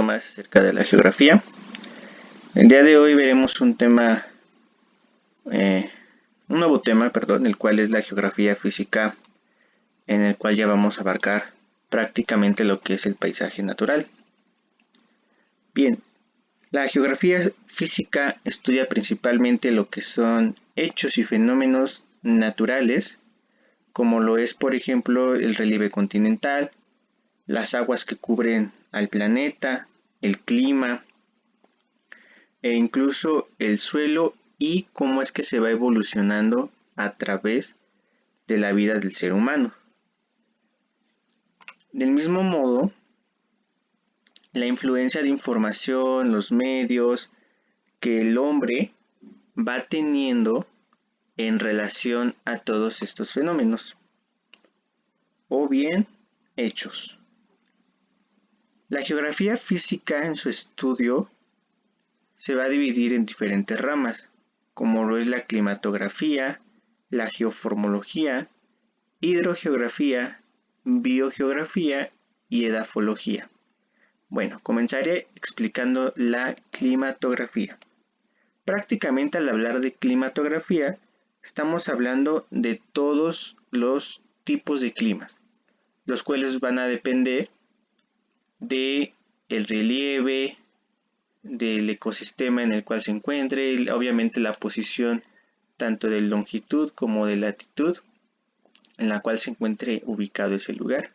más acerca de la geografía. El día de hoy veremos un nuevo tema, el cual es la geografía física, en el cual ya vamos a abarcar prácticamente lo que es el paisaje natural. Bien, la geografía física estudia principalmente lo que son hechos y fenómenos naturales, como lo es, por ejemplo, el relieve continental, las aguas que cubren al planeta, el clima, e incluso el suelo y cómo es que se va evolucionando a través de la vida del ser humano. Del mismo modo, la influencia de información, los medios que el hombre va teniendo en relación a todos estos fenómenos, o bien hechos. La geografía física en su estudio se va a dividir en diferentes ramas, como lo es la climatografía, la geoformología, hidrogeografía, biogeografía y edafología. Bueno, comenzaré explicando la climatografía. Prácticamente al hablar de climatografía, estamos hablando de todos los tipos de climas, los cuales van a depender de el relieve, del ecosistema en el cual se encuentre, obviamente la posición tanto de longitud como de latitud en la cual se encuentre ubicado ese lugar.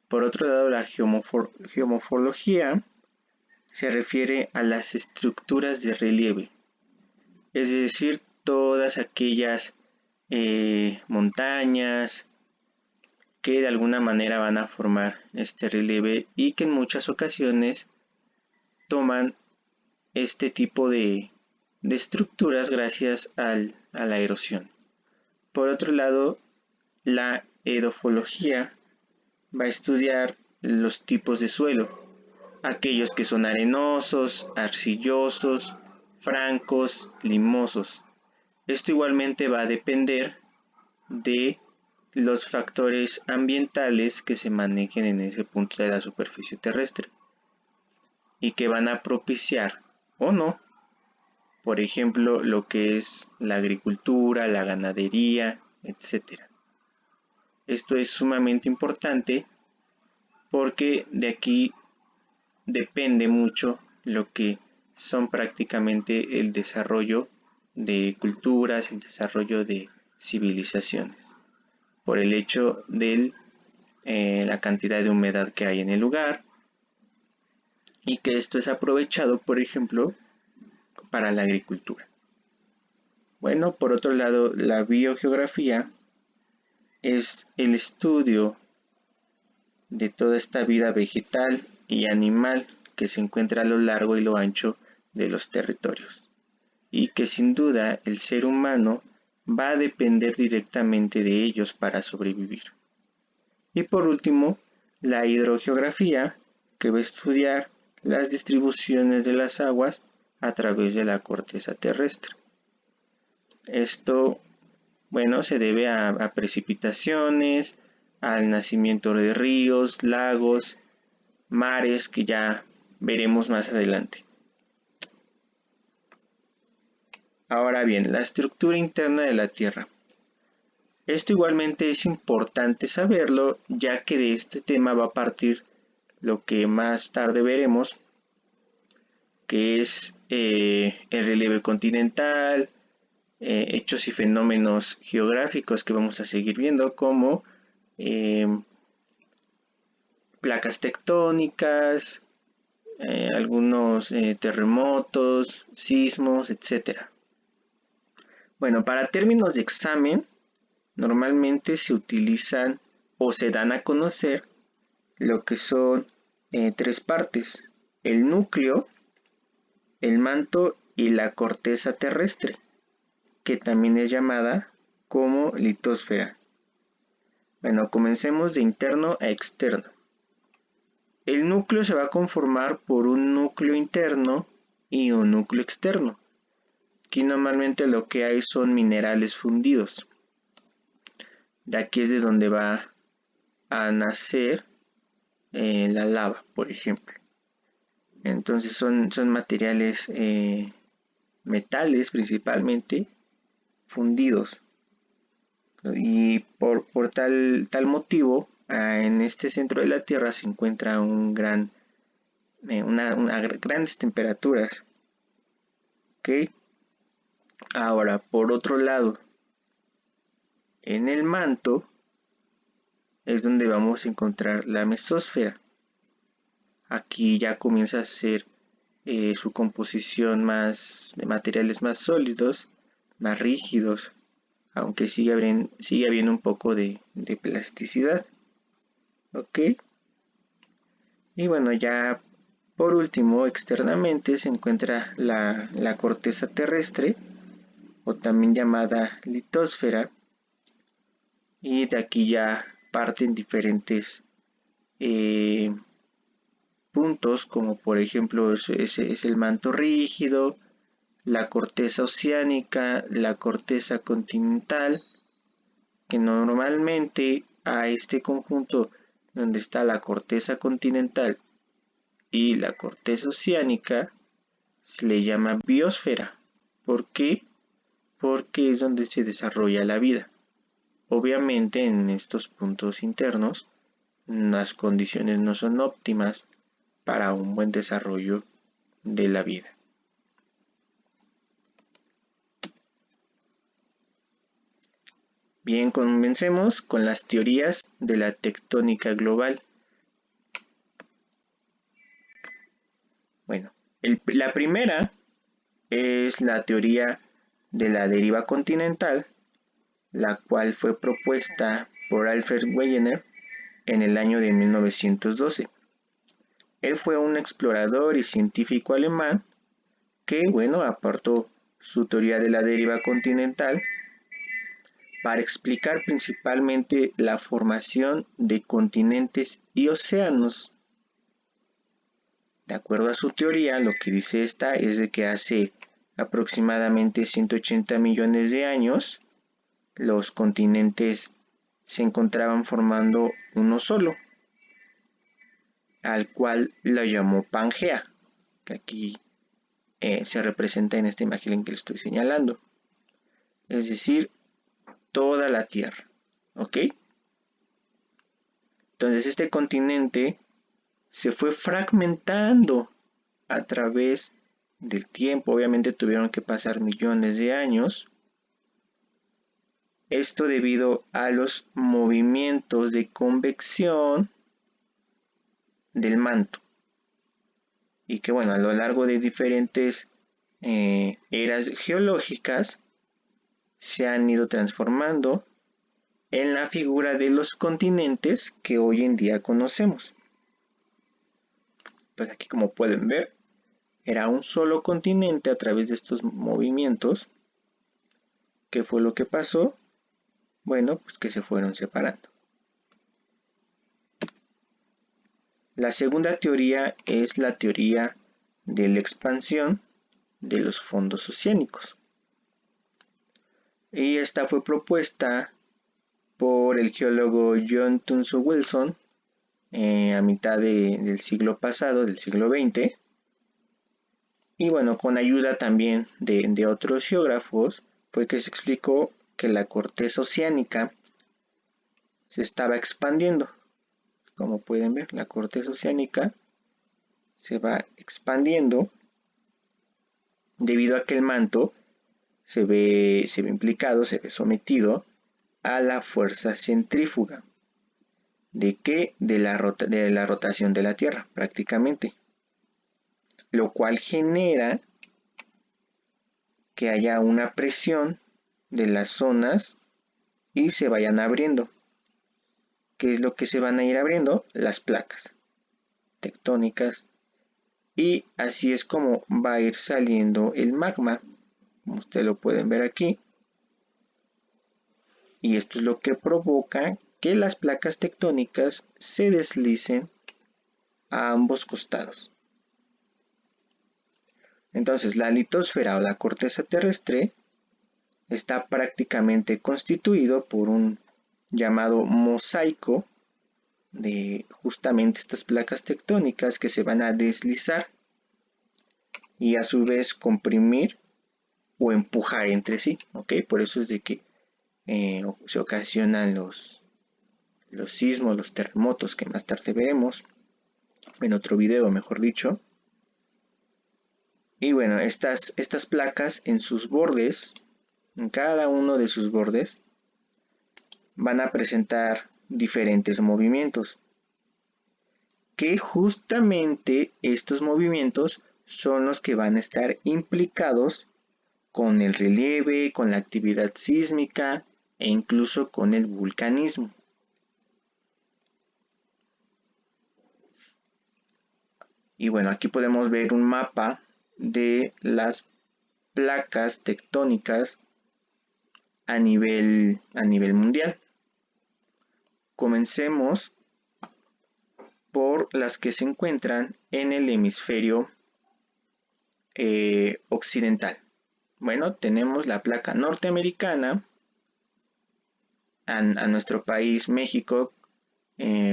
Por otro lado, la geomorfología se refiere a las estructuras de relieve, es decir, todas aquellas montañas que de alguna manera van a formar este relieve y que en muchas ocasiones toman este tipo de estructuras gracias a la erosión. Por otro lado, la edofología va a estudiar los tipos de suelo, aquellos que son arenosos, arcillosos, francos, limosos. Esto igualmente va a depender de los factores ambientales que se manejen en ese punto de la superficie terrestre y que van a propiciar o no, por ejemplo, lo que es la agricultura, la ganadería, etc. Esto es sumamente importante porque de aquí depende mucho lo que son prácticamente el desarrollo de culturas, el desarrollo de civilizaciones, por el hecho de la cantidad de humedad que hay en el lugar y que esto es aprovechado, por ejemplo, para la agricultura. Bueno, por otro lado, la biogeografía es el estudio de toda esta vida vegetal y animal que se encuentra a lo largo y lo ancho de los territorios, y que sin duda el ser humano va a depender directamente de ellos para sobrevivir. Y por último, la hidrogeografía, que va a estudiar las distribuciones de las aguas a través de la corteza terrestre. Esto, bueno, se debe a precipitaciones, al nacimiento de ríos, lagos, mares, que ya veremos más adelante. Ahora bien, la estructura interna de la Tierra. Esto igualmente es importante saberlo, ya que de este tema va a partir lo que más tarde veremos, que es el relieve continental, hechos y fenómenos geográficos que vamos a seguir viendo, como placas tectónicas, algunos terremotos, sismos, etc. Bueno, para términos de examen, normalmente se utilizan o se dan a conocer lo que son tres partes: el núcleo, el manto y la corteza terrestre, que también es llamada como litosfera. Bueno, comencemos de interno a externo. El núcleo se va a conformar por un núcleo interno y un núcleo externo. Aquí normalmente lo que hay son minerales fundidos. De aquí es de donde va a nacer la lava, por ejemplo. Entonces son materiales, metales principalmente, fundidos. Y por tal motivo, en este centro de la Tierra se encuentra grandes temperaturas. ¿Ok? Ahora, por otro lado, en el manto es donde vamos a encontrar la mesósfera. Aquí ya comienza a ser su composición más de materiales más sólidos, más rígidos, aunque sigue habiendo un poco de plasticidad. ¿Ok? Y bueno, ya por último, externamente se encuentra la corteza terrestre, o también llamada litosfera, y de aquí ya parten diferentes eh, puntos, como por ejemplo es el manto rígido, la corteza oceánica, la corteza continental, que normalmente a este conjunto donde está la corteza continental y la corteza oceánica se le llama biosfera. ¿Por qué? Porque es donde se desarrolla la vida. Obviamente en estos puntos internos las condiciones no son óptimas para un buen desarrollo de la vida. Bien, comencemos con las teorías de la tectónica global. Bueno, la primera es la teoría de la deriva continental, la cual fue propuesta por Alfred Wegener en el año de 1912. Él fue un explorador y científico alemán que, bueno, aportó su teoría de la deriva continental para explicar principalmente la formación de continentes y océanos. De acuerdo a su teoría, lo que dice esta es de que hace aproximadamente 180 millones de años, los continentes se encontraban formando uno solo, al cual lo llamó Pangea, que aquí se representa en esta imagen que le estoy señalando. Es decir, toda la Tierra. ¿Ok? Entonces este continente se fue fragmentando a través del tiempo. Obviamente tuvieron que pasar millones de años. Esto debido a los movimientos de convección del manto. Y que bueno, a lo largo de diferentes eras geológicas se han ido transformando en la figura de los continentes que hoy en día conocemos. Pues aquí, como pueden ver, era un solo continente a través de estos movimientos. ¿Qué fue lo que pasó? Bueno, pues que se fueron separando. La segunda teoría es la teoría de la expansión de los fondos oceánicos. Y esta fue propuesta por el geólogo John Tunstall Wilson a mitad del siglo pasado, del siglo XX. Y bueno, con ayuda también de otros geógrafos, fue que se explicó que la corteza oceánica se estaba expandiendo. Como pueden ver, la corteza oceánica se va expandiendo debido a que el manto se ve implicado, se ve sometido a la fuerza centrífuga. ¿De qué? De la rotación de la Tierra, prácticamente. Lo cual genera que haya una presión de las zonas y se vayan abriendo. ¿Qué es lo que se van a ir abriendo? Las placas tectónicas. Y así es como va a ir saliendo el magma, como ustedes lo pueden ver aquí. Y esto es lo que provoca que las placas tectónicas se deslicen a ambos costados. Entonces, la litosfera o la corteza terrestre está prácticamente constituido por un llamado mosaico de justamente estas placas tectónicas que se van a deslizar y a su vez comprimir o empujar entre sí, ¿ok? Por eso es de que se ocasionan los sismos, los terremotos que más tarde veremos, en otro video mejor dicho. Y bueno, estas placas en sus bordes, en cada uno de sus bordes, van a presentar diferentes movimientos, que justamente estos movimientos son los que van a estar implicados con el relieve, con la actividad sísmica e incluso con el vulcanismo. Y bueno, aquí podemos ver un mapa de las placas tectónicas a nivel mundial. Comencemos por las que se encuentran en el hemisferio occidental. Bueno, tenemos la placa norteamericana. A nuestro país, México,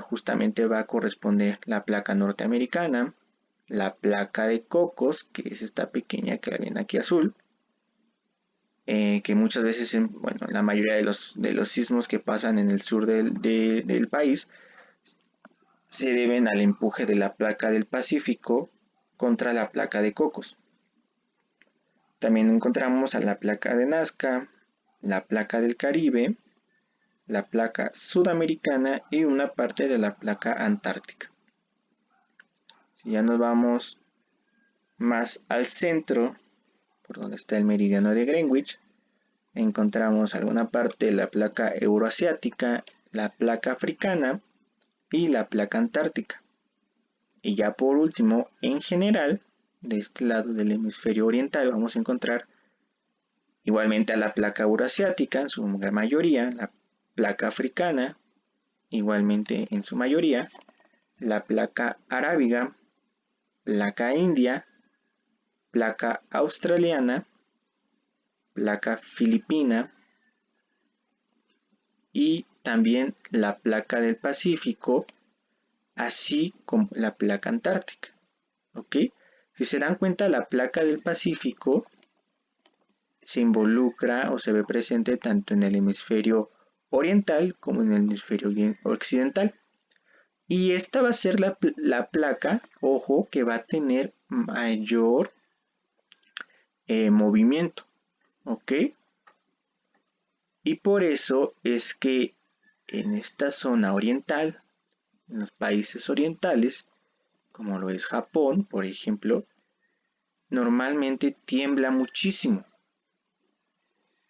justamente va a corresponder la placa norteamericana, la placa de Cocos, que es esta pequeña que la ven aquí azul, que muchas veces, bueno, la mayoría de los sismos que pasan en el sur del país se deben al empuje de la placa del Pacífico contra la placa de Cocos. También encontramos a la placa de Nazca, la placa del Caribe, la placa sudamericana y una parte de la placa antártica. Si ya nos vamos más al centro, por donde está el meridiano de Greenwich, encontramos alguna parte de la placa euroasiática, la placa africana y la placa antártica. Y ya por último, en general, de este lado del hemisferio oriental vamos a encontrar igualmente a la placa euroasiática en su mayoría, la placa africana igualmente en su mayoría, la placa arábiga, placa india, placa australiana, placa filipina y también la placa del Pacífico, así como la placa antártica. ¿Ok? Si se dan cuenta, la placa del Pacífico se involucra o se ve presente tanto en el hemisferio oriental como en el hemisferio occidental. Y esta va a ser la placa, ojo, que va a tener mayor movimiento. ¿Ok? Y por eso es que en esta zona oriental, en los países orientales, como lo es Japón, por ejemplo, normalmente tiembla muchísimo.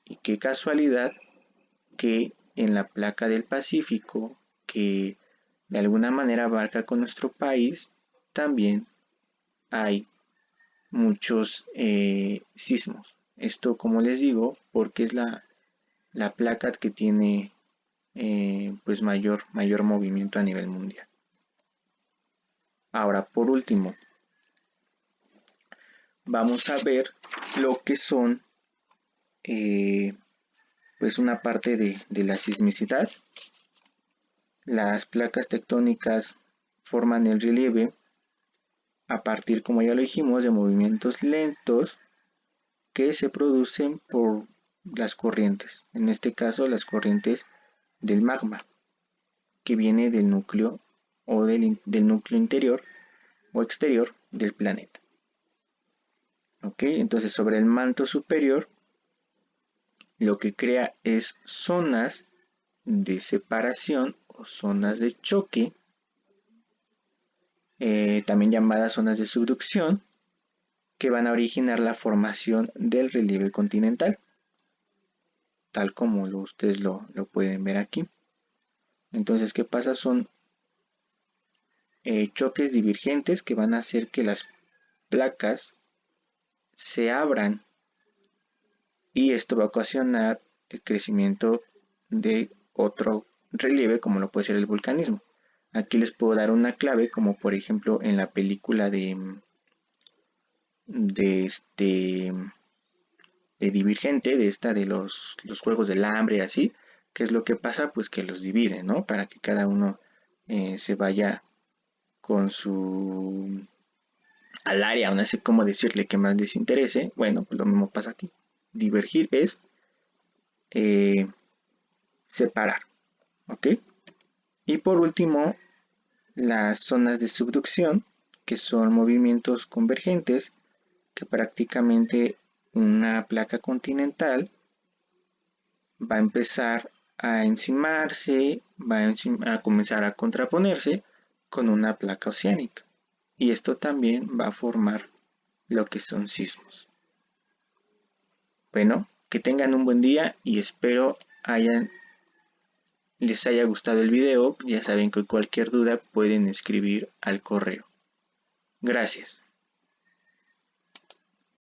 Y qué casualidad que en la placa del Pacífico, que de alguna manera abarca con nuestro país, también hay muchos sismos. Esto, como les digo, porque es la placa que tiene pues mayor movimiento a nivel mundial. Ahora, por último, vamos a ver lo que son pues una parte de la sismicidad. Las placas tectónicas forman el relieve a partir, como ya lo dijimos, de movimientos lentos que se producen por las corrientes, en este caso las corrientes del magma, que viene del núcleo o del núcleo interior o exterior del planeta. ¿Ok? Entonces sobre el manto superior lo que crea es zonas de separación o zonas de choque, también llamadas zonas de subducción, que van a originar la formación del relieve continental, tal como ustedes lo pueden ver aquí. Entonces, ¿qué pasa? Son choques divergentes que van a hacer que las placas se abran y esto va a ocasionar el crecimiento de otro relieve como lo puede ser el vulcanismo. Aquí les puedo dar una clave, como por ejemplo en la película de Divergente, de esta de los Juegos del Hambre, así. ¿Qué es lo que pasa? Pues que los divide, ¿no? Para que cada uno se vaya con su al área, no sé cómo decirle que más les interese. Bueno, pues lo mismo pasa aquí. Divergir es eh, separar, ¿ok? Y por último, las zonas de subducción, que son movimientos convergentes, que prácticamente una placa continental va a empezar a encimarse, a comenzar a contraponerse con una placa oceánica. Y esto también va a formar lo que son sismos. Bueno, que tengan un buen día y espero les haya gustado el video. Ya saben que cualquier duda pueden escribir al correo. Gracias.